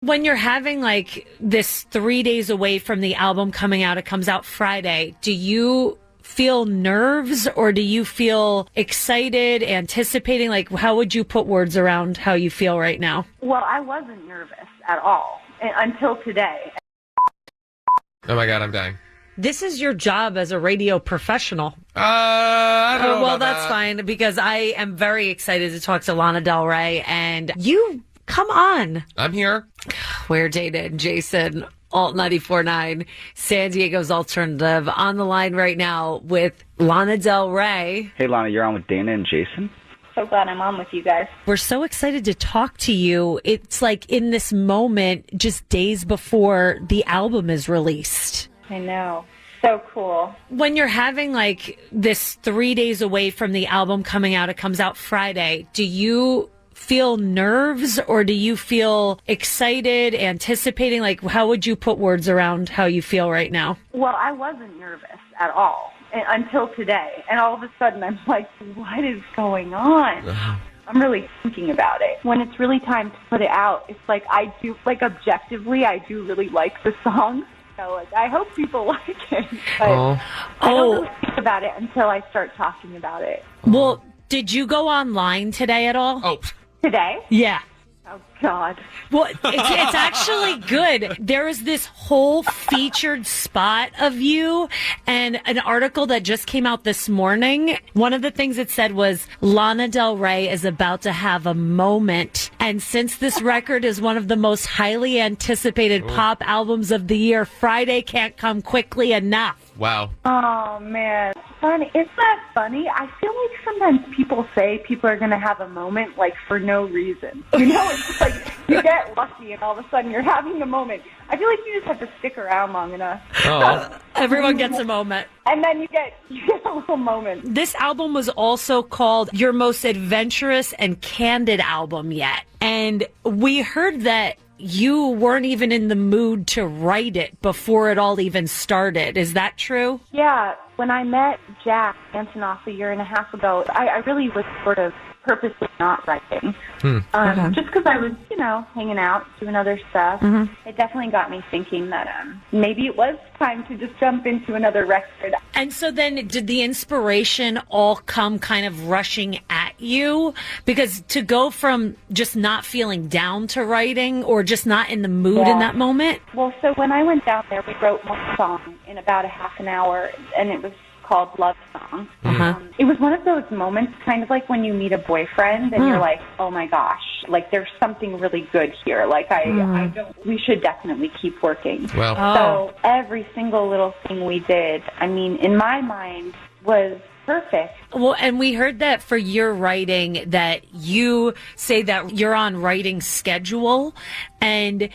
When you're having like this 3 days away from the album coming out, it comes out Friday, do you feel nerves or do you feel excited, anticipating? Like, how would you put words around how you feel right now? Well, I wasn't nervous at all until today. Oh my God, I'm dying. This is your job as a radio professional. I don't know well, about that's that. fine because I am very excited to talk to Lana Del Rey, and you come on. I'm here. We're Dana Jayson, Alt 94.9, San Diego's Alternative, on the line right now with Lana Del Rey. Hey, Lana, you're on with Dana and Jason. So glad I'm on with you guys. We're so excited to talk to you. It's like in this moment, just days before the album is released. I know. So cool. When you're having like this 3 days away from the album coming out, it comes out Friday, do you feel nerves or do you feel excited, anticipating? Like, how would you put words around how you feel right now? Well, I wasn't nervous at all until today. And all of a sudden I'm like, what is going on? I'm really thinking about it. When it's really time to put it out, it's like I do, like objectively, I do really like the song. So like, I hope people like it. But I don't really think about it until I start talking about it. Well, did you go online today at all? Oh, Today? Yeah. Oh, God. Well, it's actually good. There is this whole featured spot of you and an article that just came out this morning. One of the things it said was Lana Del Rey is about to have a moment. And since this record is one of the most highly anticipated pop albums of the year, Friday can't come quickly enough. wow. Oh, man. Funny. Isn't that funny? I feel like sometimes people say people are going to have a moment, like, for no reason. You know, it's like you get lucky and all of a sudden you're having a moment. I feel like you just have to stick around long enough. Oh. Everyone gets a moment. And then you get a little moment. This album was also called your most adventurous and candid album yet. And we heard that you weren't even in the mood to write it before it all even started. Is that true? Yeah. When I met Jack Antonoff a year and a half ago, I really was sort of purposely not writing. Just because I was, hanging out, doing other stuff. It definitely got me thinking that maybe it was time to just jump into another record. And so then did the inspiration all come kind of rushing at you? Because to go from just not feeling down to writing or just not in the mood in that moment? Well, so when I went down there, we wrote one song in about a half an hour, and it was called Love Song. It was one of those moments, kind of like when you meet a boyfriend and you're like, oh my gosh, like there's something really good here. Like we should definitely keep working. Well. So every single little thing we did, I mean, in my mind was perfect. Well, and we heard that for your writing that you say that you're on writing schedule. And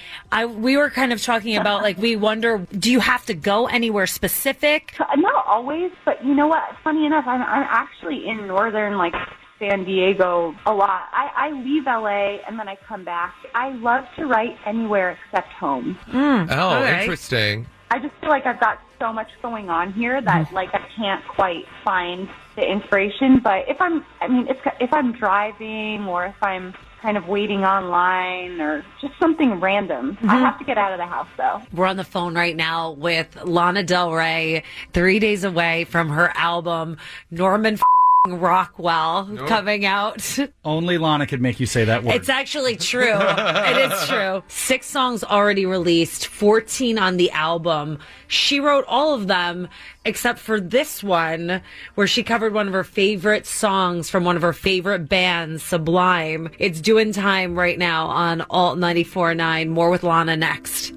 we were kind of talking about, like, we wonder, do you have to go anywhere specific? Not always, but you know what? Funny enough, I'm actually in northern, like, San Diego a lot. I leave LA and then I come back. I love to write anywhere except home. Interesting. I just feel like I've got so much going on here that like I can't quite find the inspiration. But if I'm driving or if I'm kind of waiting online or just something random, I have to get out of the house though. We're on the phone right now with Lana Del Rey, 3 days away from her album Norman Rockwell coming out. Only Lana could make you say that word. It's actually true. It is true. 6 songs already released, 14 on the album. She wrote all of them except for this one where she covered one of her favorite songs from one of her favorite bands, Sublime. It's doing time right now on Alt 94.9. More with Lana next.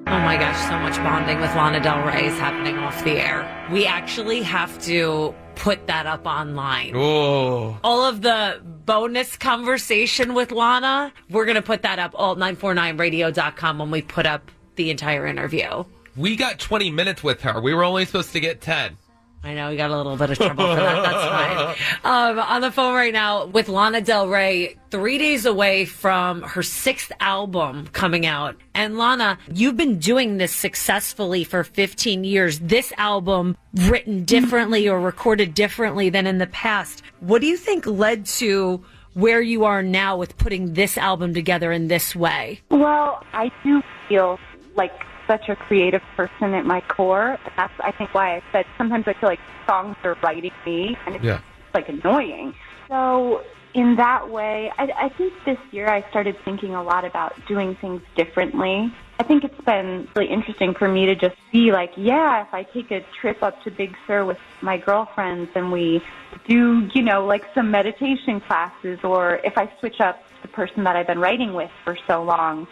Oh my gosh, so much bonding with Lana Del Rey is happening off the air. We actually have to put that up online. Oh. All of the bonus conversation with Lana, we're going to put that up, alt949radio.com, when we put up the entire interview. We got 20 minutes with her. We were only supposed to get 10. I know, we got a little bit of trouble for that. That's fine. On the phone right now with Lana Del Rey, 3 days away from her 6th album coming out. And Lana, you've been doing this successfully for 15 years. This album written differently or recorded differently than in the past. What do you think led to where you are now with putting this album together in this way? Well, I do feel like such a creative person at my core. That's, I think, why I said sometimes I feel like songs are writing me, and it's like annoying. So in that way, I think this year I started thinking a lot about doing things differently. I think it's been really interesting for me to just see, like, yeah, if I take a trip up to Big Sur with my girlfriends and we do, you know, like some meditation classes, or if I switch up the person that I've been writing with for so long,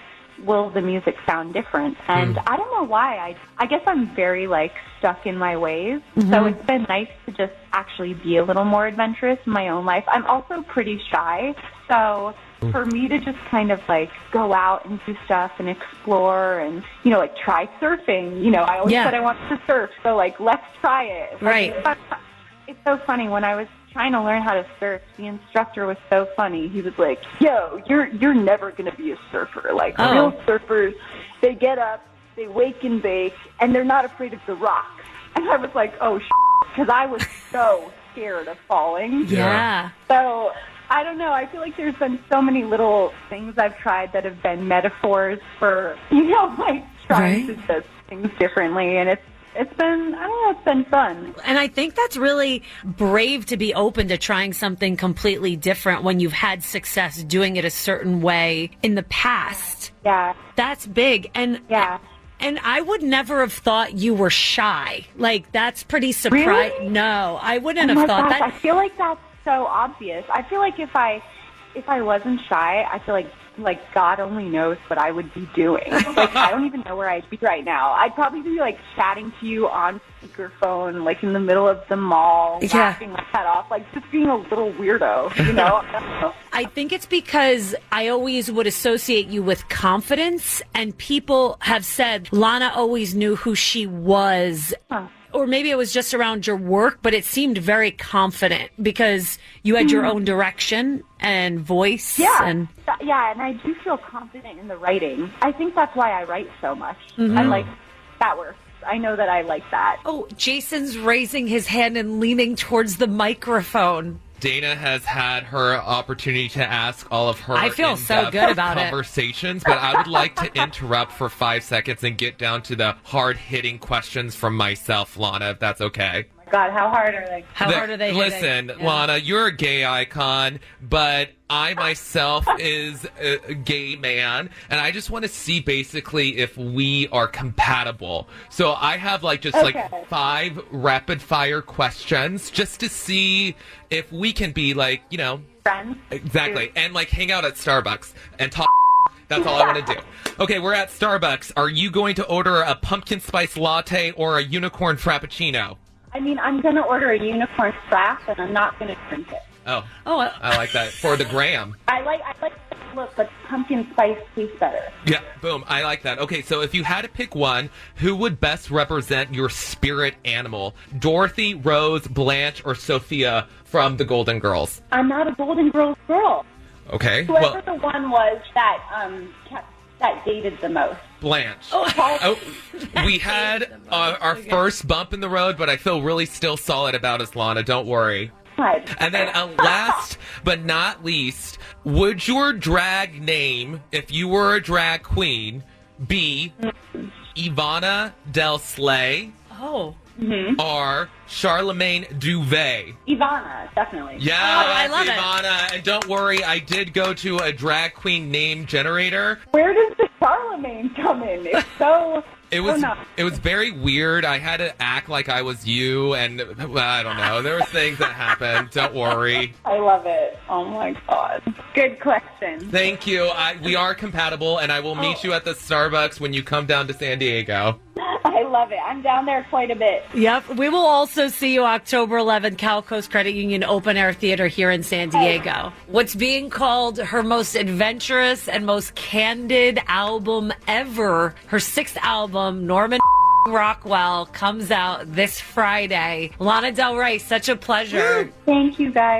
will the music sound different? And I don't know why. I guess I'm very, like, stuck in my ways. So it's been nice to just actually be a little more adventurous in my own life. I'm also pretty shy. So for me to just kind of, like, go out and do stuff and explore and, you know, like, try surfing. You know, I always said I wanted to surf. So, like, let's try it. Right. It's so funny. When I was trying to learn how to surf, the instructor was so funny. He was like, yo, you're never going to be a surfer. Like, real surfers, they get up, they wake and bake, and they're not afraid of the rocks. And I was like, oh, because I was so scared of falling. Yeah. So, I don't know. I feel like there's been so many little things I've tried that have been metaphors for, you know, like, trying to do things differently. And it's been, I don't know, it's been fun. And I think that's really brave to be open to trying something completely different when you've had success doing it a certain way in the past. Yeah. That's big. And and I would never have thought you were shy. Like, that's pretty surprising. Really? No, I wouldn't have thought that. I feel like that's so obvious. I feel like if I wasn't shy, I feel like God only knows what I would be doing. Like, I don't even know where I'd be right now. I'd probably be, like, chatting to you on speakerphone, like, in the middle of the mall, laughing my head off, like, just being a little weirdo, you know? I think it's because I always would associate you with confidence, and people have said Lana always knew who she was. Or maybe it was just around your work, but it seemed very confident because you had your own direction and voice. Yeah, and I do feel confident in the writing. I think that's why I write so much. I'm like, that works. I know that I like that. Oh, Jason's raising his hand and leaning towards the microphone. Dana has had her opportunity to ask all of her I feel so good about conversations, but I would like to interrupt for 5 seconds and get down to the hard-hitting questions from myself, Lana, if that's okay. God, how hard are they? How hard are they Listen, hitting? Lana, you're a gay icon, but I myself is a gay man, and I just want to see basically if we are compatible. So I have like 5 rapid-fire questions just to see if we can be like, you know, Friends. Exactly, and like hang out at Starbucks and talk. That's all I want to do. Okay, we're at Starbucks. Are you going to order a pumpkin spice latte or a unicorn frappuccino? I mean, I'm going to order a unicorn frap, and I'm not going to drink it. Oh, I like that. For the gram. I like the look, but pumpkin spice tastes better. Yeah, boom. I like that. Okay, so if you had to pick one, who would best represent your spirit animal? Dorothy, Rose, Blanche, or Sophia from the Golden Girls? I'm not a Golden Girls girl. Okay. Whoever the one was that dated the most. Blanche. We had our first bump in the road, but I feel really still solid about us, Lana. Don't worry. God. And then last but not least, would your drag name, if you were a drag queen, be Ivana Del Slay or Charlemagne Duvet? Ivana, definitely. Yeah, I love Ivana. And don't worry, I did go to a drag queen name generator. Where does the Charlemagne come in? It's so... It was very weird. I had to act like I was you, and I don't know. There were things that happened. Don't worry. I love it. Oh my God. Good question. Thank you. We are compatible, and I will meet you at the Starbucks when you come down to San Diego. I love it. I'm down there quite a bit. Yep. We will also see you October 11th, Cal Coast Credit Union Open Air Theater here in San Diego. What's being called her most adventurous and most candid album ever. Her 6th album, Norman Rockwell, comes out this Friday. Lana Del Rey, such a pleasure. Thank you, guys.